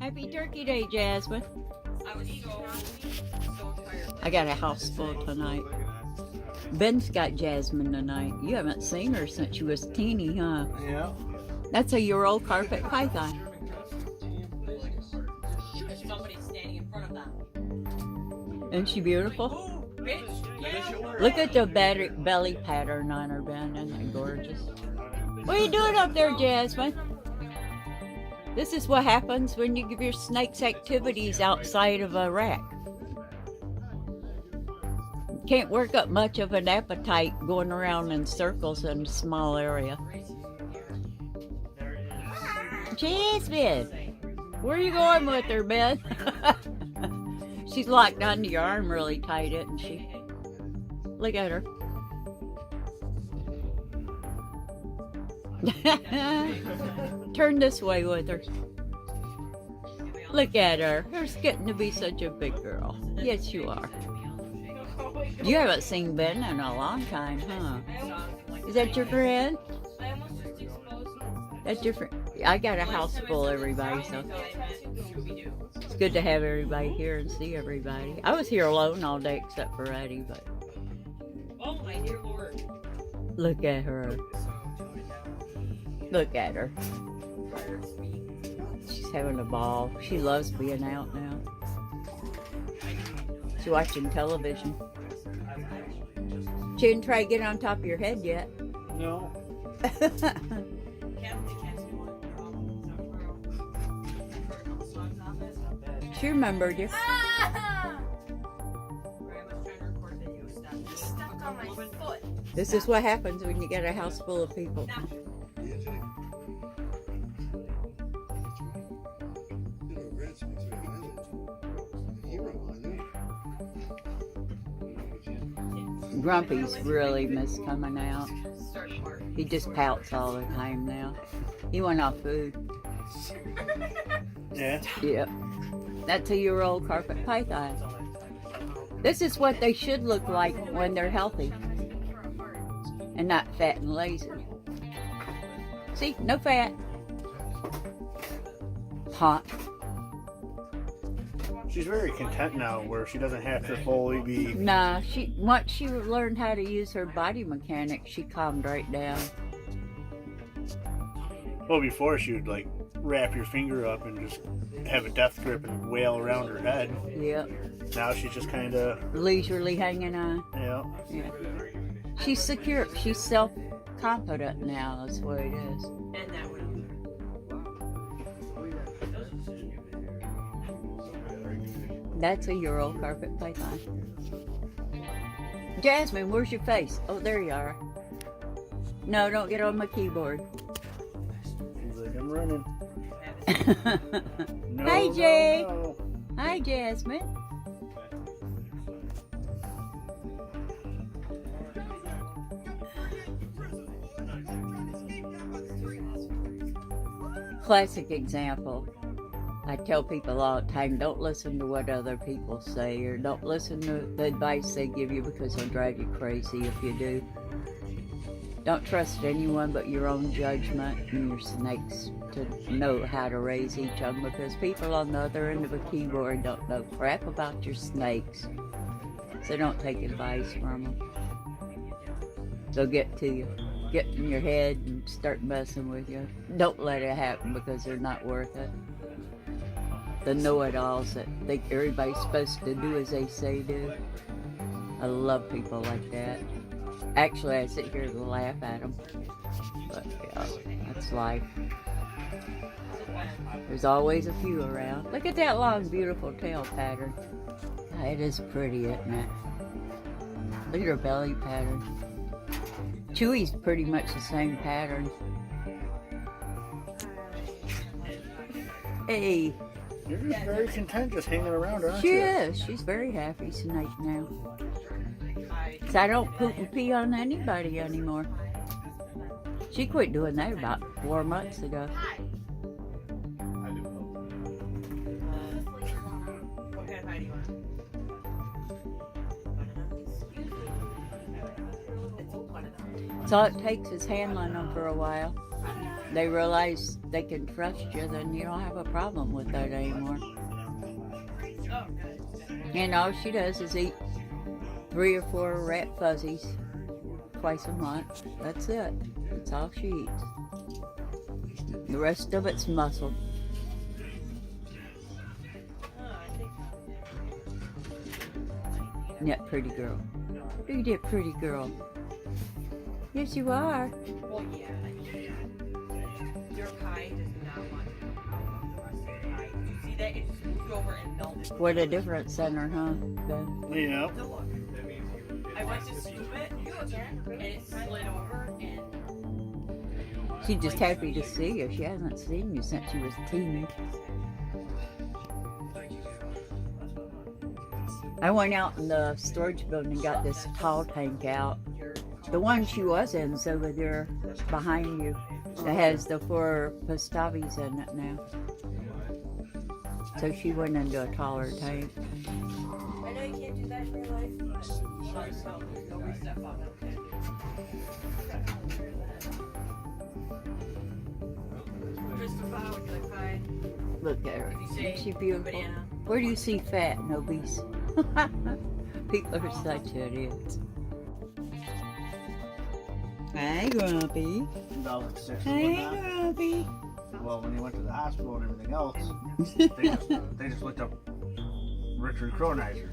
Happy Turkey Day, Jasmine. I was so tired. I got a house full tonight. Ben's got Jasmine tonight. You haven't seen her since she was teeny, huh? Yeah. That's a year-old carpet python. There's somebody standing in front of them. Isn't she beautiful? Ooh, bitch. Yeah. Look at the belly pattern on her, Ben. Isn't that gorgeous? What are you doing up there, Jasmine? This is what happens when you give your snakes activities outside of a rack. Can't work up much of an appetite going around in circles in a small area. Jasmine, where are you going with her, Ben? She's locked onto your arm really tight, isn't she? Look at her. Turn this way with her. Look at her. Her's getting to be such a big girl. Yes, you are. You haven't seen Ben in a long time, huh? Is that your friend? That's your friend. I got a house full, everybody, so it's good to have everybody here and see everybody. I was here alone all day except for Eddie, but Oh my dear Lord. look at her. Look at her. She's having a ball. She loves being out now. She's watching television. She didn't try to get on top of your head yet. No. She remembered you. Stuck on my foot. This is what happens when you get a house full of people. Grumpy's really missed coming out. He just pouts all the time now. He went off food. Yeah. Yep. That's a year-old carpet python. This is what they should look like when they're healthy and not fat and lazy. See, no fat. Hot. She's very content now where she doesn't have to fully be... Nah, once she learned how to use her body mechanics, she calmed right down. Well, before she would like wrap your finger up and just have a death grip and wail around her head. Yep. Now she's just kind of... Leisurely hanging on. Yeah. Yeah. She's secure. She's self-confident now. That's what it is. And that one. That's a year-old carpet python. Jasmine, where's your face? Oh, there you are. No, don't get on my keyboard. She's like, I'm running. No, Hi, Jay. no. Hi, Jasmine. Classic example. I tell people all the time, don't listen to what other people say, or don't listen to the advice they give you because they'll drive you crazy if you do. Don't trust anyone but your own judgment and your snakes to know how to raise each of them, because people on the other end of a keyboard don't know crap about your snakes. So don't take advice from them. They'll get to you, get in your head and start messing with you. Don't let it happen because they're not worth it. The know-it-alls that think everybody's supposed to do as they say do. I love people like that. Actually, I sit here and laugh at them. But yeah, that's life. There's always a few around. Look at that long, beautiful tail pattern. God, it is pretty, isn't it? Look at her belly pattern. Chewy's pretty much the same pattern. Hey. You're just very content just hanging around, aren't She you? is. She's very happy tonight now. So I don't poop and pee on anybody anymore. She quit doing that about 4 months ago. So all it takes is handling them for a while. they realize they can trust you, then you don't have a problem with that anymore. Oh, good. And all she does is eat 3 or 4 rat fuzzies twice a month. That's it. That's all she eats. The rest of it's muscle. That pretty girl. Look at that pretty girl. Yes, you are. Well, yeah. Your Kai does not want the rest of the Kai. Did you see that? It just moved over and melted. What a different center, huh? Ben? Yeah. So look, I went to scoop it, and it slid over, and She's just happy to see you. She hasn't seen you since she was teeny. I went out in the storage building and got this tall tank out. The one she was in is over there behind you. It has the 4 Pastavis in it now. So she went into a taller tank. I know you can't do that in real life. So, nobody step on it, okay? Christopher, how would you like pie? Look at her. If you say Isn't she beautiful? banana. Where do you see fat and obese? People are such idiots. Hey, Grumpy. 2006 Hey, Grumpy. Well, when he went to the hospital and everything else, they just looked up Richard Cronizer.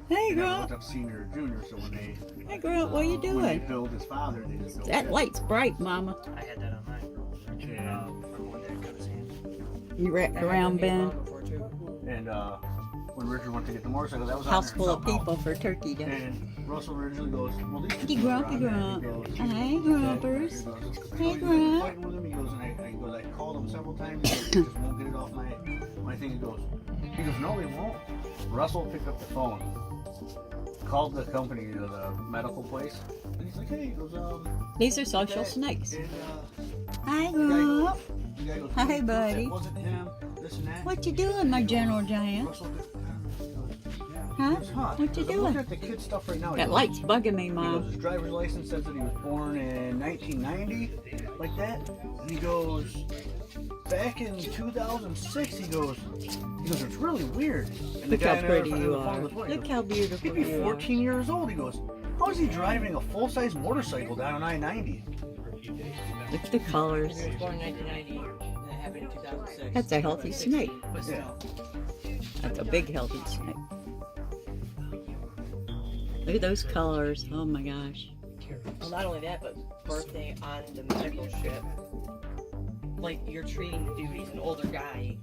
Hey, They never Grump. looked up senior or junior, so when they Hey, Grump, what are you when they doing? billed his father, they just billed That him. light's bright, Mama. I had that on mine. And, From one day it cut his hand. You wrapped around, Ben? and when Richard went to get the motorcycle, that was House out full there of somehow. people for Turkey Day. And Russell originally goes, well, these Hey, two Grumpy are on there. Grump. He goes, Hey, and Grumpers. he goes, Hey, "He's Grump." fighting with him. He goes, and I called him several times. He goes, just won't get it off my thing. He goes, no, they won't. Russell picked up the phone, called the company, the medical place, and he's like, hey, he goes, These are social snakes. and, Hi, the guy goes, Grump. Hi, "Hey, buddy. It wasn't him, this and that. What you doing, my gentle giant? Russell goes, Huh? He goes, What you He goes, I'm doing? looking at the kid stuff right now. He That goes, light's bugging me, He goes, Mom. his driver's license says that he was born in 1990, like that. And he goes, back in 2006, he goes, it's really weird. And Look guy how on the pretty other you phone are. goes, "What?" He Look goes, how beautiful he'd be you are. 14 years old. He goes, how is he driving a full-size motorcycle down I-90? Look at the colors. He was born in 1990, and it happened in 2006. That's a healthy snake. But still. That's a big healthy snake. Look at those colors. Oh my gosh. Well, not only that, but birthday on the medical ship. Like, you're treating the dude, he's an older guy.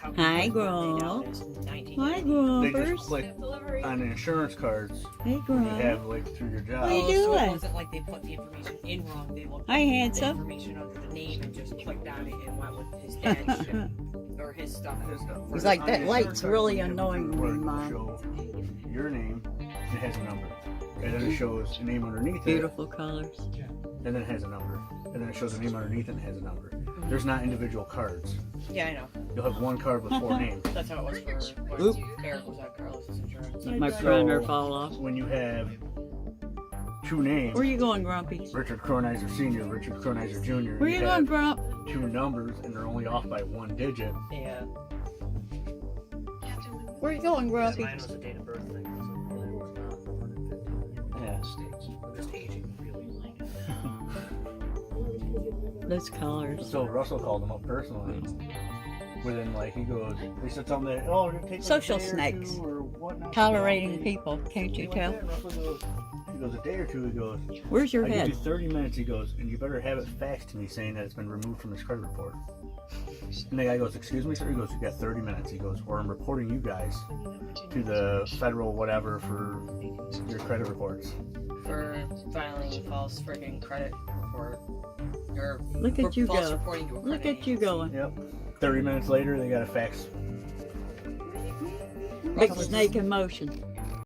How can Hi, his birthday now Grump. is 1990? Hi, They Grumpers. just click on the insurance cards Hey, when you Grump. have, like, through your job. What are you Oh, so doing? it wasn't like they put the information in wrong. They looked Hi, at the handsome. information under the name and just clicked on it and went with his dad's shit. Or his stuff. His stuff. He's like, On that the light's insurance card, really when you have annoying to me, work, Mom. it'll show your name, and it has a number. And then it shows a name underneath it. Beautiful colors. And then it has a number. And then it shows a name underneath and it has a number. There's not individual cards. Yeah, I know. You'll have one card with 4 names. That's how it was for Oop. when Eric was on Carlos's insurance. My So- printer fall off. When you have 2 names, Where you going, Grumpy? Richard Cronizer Sr., Richard Cronizer Jr., Where you have going, Grump? 2 numbers and they're only off by 1 digit. Yeah. Where you going, Grumpy? Mine was a date of birth thing. So it was not born in 50 Yeah. States. But just aging really like. Those colors. So Russell called him up personally. Within, like, he goes, they said something that, oh, you're taking Social a day or snakes. 2 or whatnot. Tolerating people, can't you He went tell? there, and Russell goes, he goes, a day or 2, he goes, Where's your I give head? you 30 minutes, he goes, and you better have it faxed to me saying that it's been removed from his credit report. And the guy goes, excuse me, sir? He goes, you got 30 minutes. He goes, or I'm reporting you guys to the federal whatever for your credit reports. For filing false freaking credit report. Or Look for at you false go. reporting to a Look credit at you going. Yep. 30 minutes later, they got a fax. Big snake in motion.